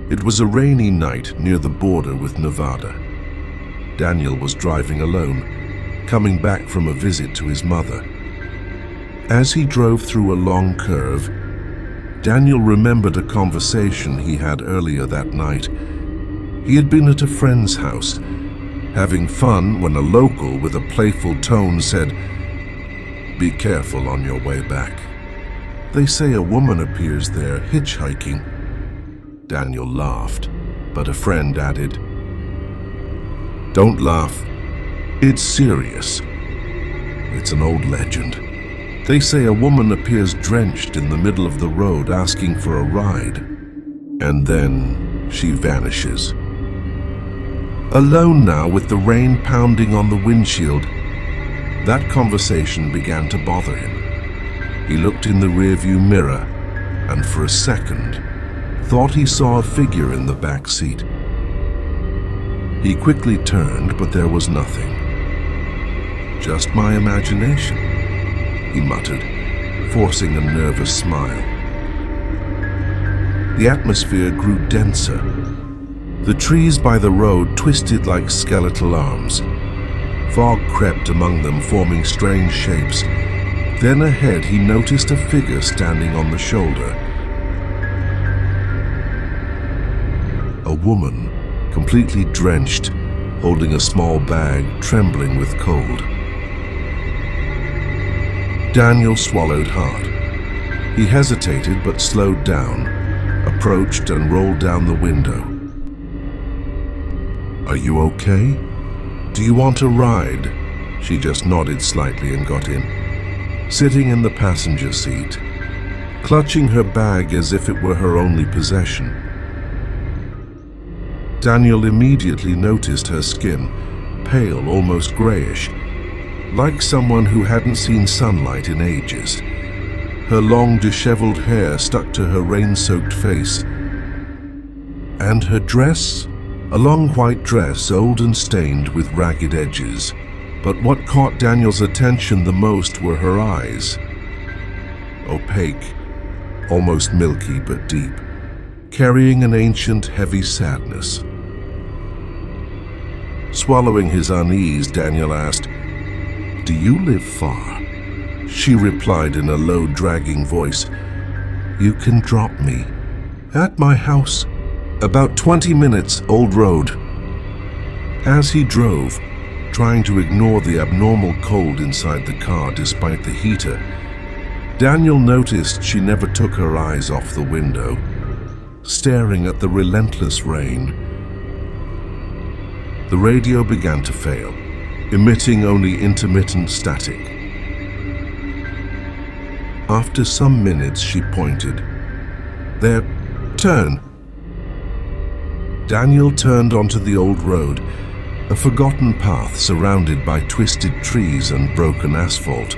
It was a rainy night near the border with Nevada. Daniel was driving alone, coming back from a visit to his mother. As he drove through a long curve, Daniel remembered a conversation he had earlier that night. He had been at a friend's house, having fun, when a local with a playful tone said, "Be careful on your way back. They say a woman appears there hitchhiking." Daniel laughed, but a friend added, "Don't laugh. It's serious. It's an old legend. They say a woman appears drenched in the middle of the road asking for a ride, and then she vanishes." Alone now, with the rain pounding on the windshield, that conversation began to bother him. He looked in the rearview mirror and for a second thought he saw a figure in the back seat. He quickly turned, but there was nothing. "Just my imagination," he muttered, forcing a nervous smile. The atmosphere grew denser. The trees by the road twisted like skeletal arms. Fog crept among them, forming strange shapes. Then ahead he noticed a figure standing on the shoulder. A woman, completely drenched, holding a small bag, trembling with cold. Daniel swallowed hard. He hesitated but slowed down, approached and rolled down the window. "Are you okay? Do you want a ride?" She just nodded slightly and got in, sitting in the passenger seat, clutching her bag as if it were her only possession. Daniel immediately noticed her skin, pale, almost grayish, like someone who hadn't seen sunlight in ages. Her long, disheveled hair stuck to her rain-soaked face. And her dress? A long white dress, old and stained with ragged edges. But what caught Daniel's attention the most were her eyes. Opaque, almost milky but deep, carrying an ancient, heavy sadness. Swallowing his unease, Daniel asked, "Do you live far?" She replied in a low, dragging voice, "You can drop me at my house. About 20 minutes, Old Road." As he drove, trying to ignore the abnormal cold inside the car despite the heater, Daniel noticed she never took her eyes off the window, staring at the relentless rain. The radio began to fail, emitting only intermittent static. After some minutes, she pointed. "There, turn." Daniel turned onto the old road, a forgotten path surrounded by twisted trees and broken asphalt.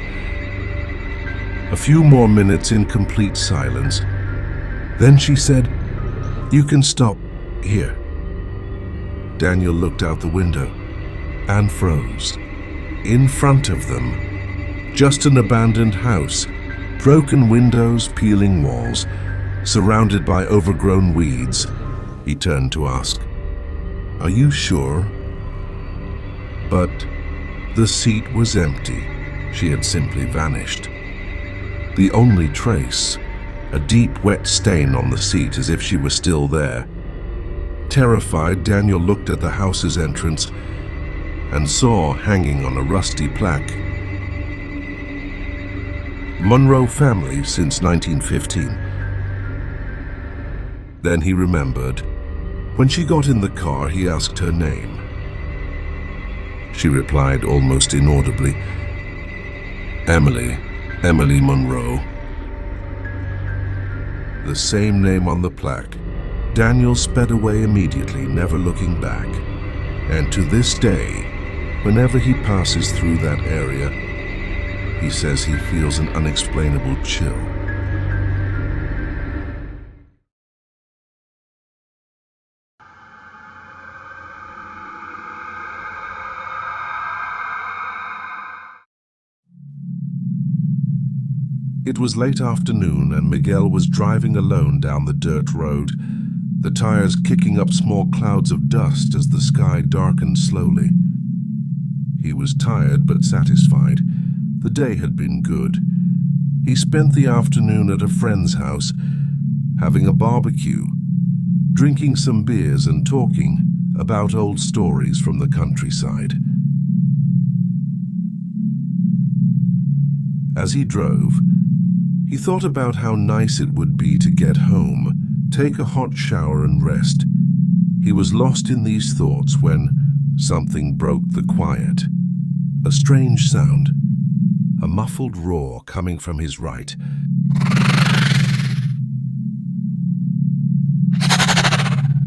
A few more minutes in complete silence. Then she said, "You can stop here." Daniel looked out the window and froze. In front of them, just an abandoned house, broken windows, peeling walls, surrounded by overgrown weeds. He turned to ask, "Are you sure?" But the seat was empty. She had simply vanished. The only trace, a deep, wet stain on the seat as if she were still there. Terrified, Daniel looked at the house's entrance and saw, hanging on a rusty plaque, "Monroe family since 1915. Then he remembered. When she got in the car, he asked her name. She replied almost inaudibly, Emily Monroe." The same name on the plaque. Daniel sped away immediately, never looking back. And to this day, whenever he passes through that area, he says he feels an unexplainable chill. It was late afternoon and Miguel was driving alone down the dirt road, the tires kicking up small clouds of dust as the sky darkened slowly. He was tired but satisfied. The day had been good. He spent the afternoon at a friend's house, having a barbecue, drinking some beers and talking about old stories from the countryside. As he drove, he thought about how nice it would be to get home, take a hot shower and rest. He was lost in these thoughts when something broke the quiet. A strange sound, a muffled roar coming from his right.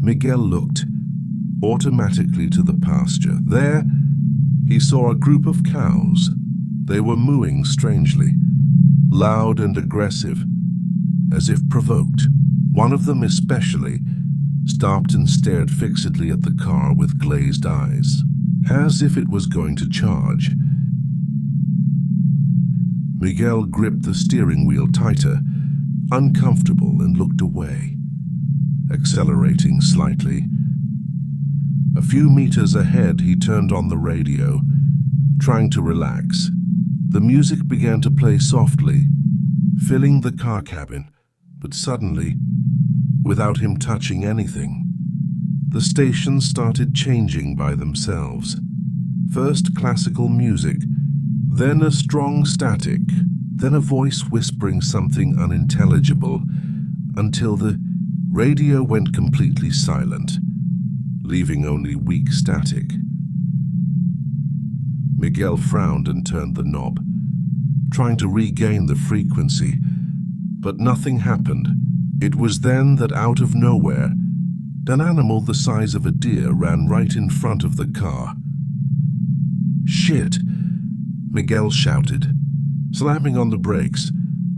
Miguel looked automatically to the pasture. There, he saw a group of cows. They were mooing strangely, loud and aggressive, as if provoked. One of them especially stopped and stared fixedly at the car with glazed eyes, as if it was going to charge. Miguel gripped the steering wheel tighter, uncomfortable, and looked away, accelerating slightly. A few meters ahead, he turned on the radio, trying to relax. The music began to play softly, filling the car cabin, but suddenly, without him touching anything, the stations started changing by themselves. First classical music, then a strong static, then a voice whispering something unintelligible, until the radio went completely silent, leaving only weak static. Miguel frowned and turned the knob, trying to regain the frequency, but nothing happened. It was then that out of nowhere, an animal the size of a deer ran right in front of the car. "Shit!" Miguel shouted. Slamming on the brakes,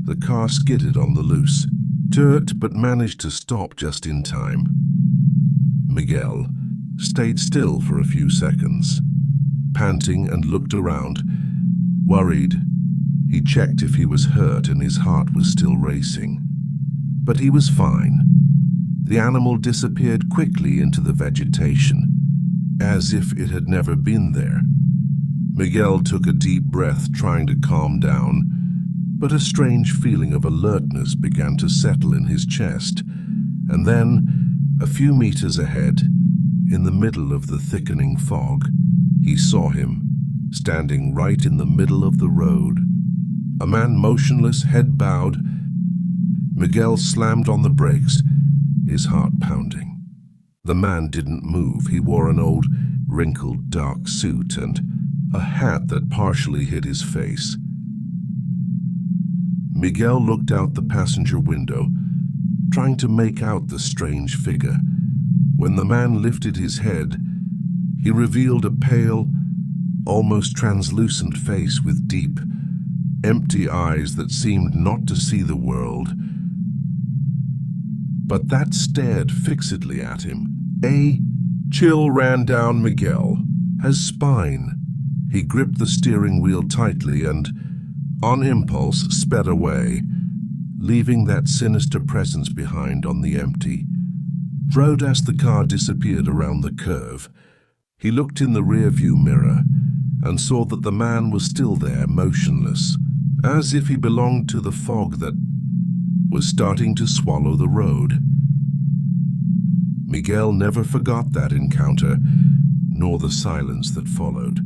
the car skidded on the loose, jerked but managed to stop just in time. Miguel stayed still for a few seconds, panting, and looked around. Worried, he checked if he was hurt and his heart was still racing. But he was fine. The animal disappeared quickly into the vegetation, as if it had never been there. Miguel took a deep breath, trying to calm down, but a strange feeling of alertness began to settle in his chest. And then, a few meters ahead, in the middle of the thickening fog, he saw him, standing right in the middle of the road. A man motionless, head bowed. Miguel slammed on the brakes, his heart pounding. The man didn't move. He wore an old, wrinkled, dark suit and a hat that partially hid his face. Miguel looked out the passenger window, trying to make out the strange figure. When the man lifted his head, he revealed a pale, almost translucent face with deep, empty eyes that seemed not to see the world, but that stared fixedly at him. A chill ran down Miguel, his spine. He gripped the steering wheel tightly and, on impulse, sped away, leaving that sinister presence behind on the empty road. As the car disappeared around the curve, he looked in the rearview mirror and saw that the man was still there, motionless, as if he belonged to the fog that was starting to swallow the road. Miguel never forgot that encounter, nor the silence that followed.